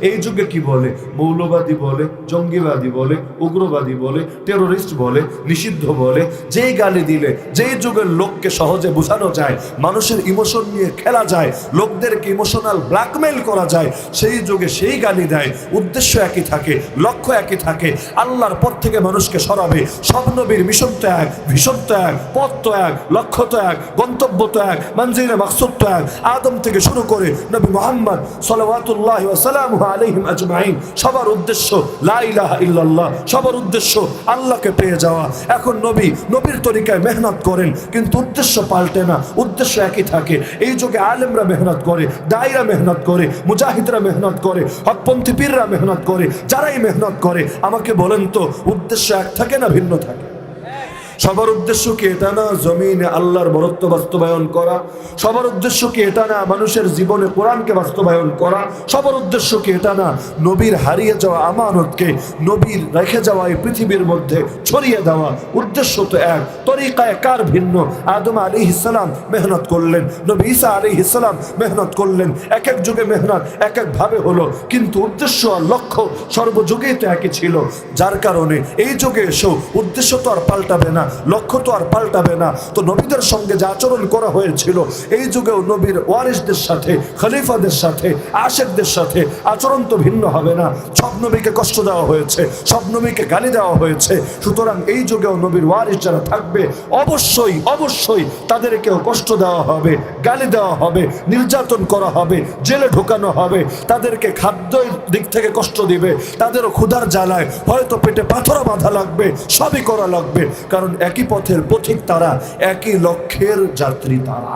এই যুগে কি বলে? মৌলবাদী বলে, জঙ্গিবাদী বলে, উগ্রবাদী বলে, টেরোরিস্ট বলে, নিষিদ্ধ বলে। যেই গালি দিলে, যেই যুগের লোককে সহজে বোঝানো যায়, মানুষের ইমোশন নিয়ে খেলা যায়, লোকদেরকে ইমোশনাল ব্ল্যাকমেইল করা যায়, সেই যুগে সেই গালি দেয়। উদ্দেশ্য একই থাকে, লক্ষ্য একই থাকে, আল্লাহর পথ থেকে মানুষকে সরাবে। সব নবীর মিশন তো এক, ভীষণ তো এক, পথ তো এক, লক্ষ্য তো এক, গন্তব্য তো এক, মঞ্জিলে মাকসুদ তো এক। আদম থেকে শুরু করে নবী মুহাম্মদ সাল্লাল্লাহু ওয়াসাল্লামু আলাইহিম আজমাইন, সবার উদ্দেশ্য লা ইলাহা ইল্লাল্লাহ, সবার উদ্দেশ্য আল্লাহকে পেয়ে যাওয়া। এখন নবীর তরিকায় মেহনত করেন, কিন্তু উদ্দেশ্য পাল্টে না, উদ্দেশ্য একই থাকে। এই যুগে আলেমরা মেহনত করে, দায়ীরা মেহনত করে, মুজাহিদরা মেহনত করে, হকপন্থী পীররা মেহনত করে। যারাই মেহনত করে, আমাকে বলেন তো উদ্দেশ্য এক থাকে না ভিন্ন থাকে? সবার উদ্দেশ্য কি এটা না জমিনে আল্লাহর বরত্ব বাস্তবায়ন করা? সবার উদ্দেশ্য কি এটা না মানুষের জীবনে কোরআনকে বাস্তবায়ন করা? সবার উদ্দেশ্য কি এটা না নবীর হারিয়ে যাওয়া আমানতকে নবীর রেখে যাওয়া এই পৃথিবীর মধ্যে ছড়িয়ে দেওয়া? উদ্দেশ্য তো এক, তরিকায় কার ভিন্ন। আদম আলাইহিস সালাম মেহনত করলেন, নবী ঈসা আলাইহিস সালাম মেহনত করলেন। এক এক যুগে মেহনত এক এক ভাবে হলো, কিন্তু উদ্দেশ্য আর লক্ষ্য সর্বযুগেই তো একই ছিল। যার কারণে এই যুগে এসেও উদ্দেশ্য তো আর পাল্টাবে না, লক্ষ্য তো আর পাল্টাবে না। তো নবীদের সঙ্গে যে আচরণ করা হয়েছিল, এই যুগেও নবীর ওয়ারিসদের সাথে, খলিফাদের সাথে, আশেকদের সাথে আচরণ তো ভিন্ন হবে না। সব নবীকে কষ্ট দেওয়া হয়েছে, সব নবীকে গালি দেওয়া হয়েছে। সুতরাং এই যুগেও নবীর ওয়ারিস যারা থাকবে, অবশ্যই অবশ্যই তাদেরকেও কষ্ট দেওয়া হবে, গালি দেওয়া হবে, নির্যাতন করা হবে, জেলে ঢোকানো হবে, তাদেরকে খাদ্যের দিক থেকে কষ্ট দিবে, তাদেরও ক্ষুধার জ্বালায় হয়তো পেটে পাথরও বাঁধা লাগবে, সবই করা লাগবে। কারণ একই পথের পথিক তারা, একই লক্ষ্যের যাত্রী তারা।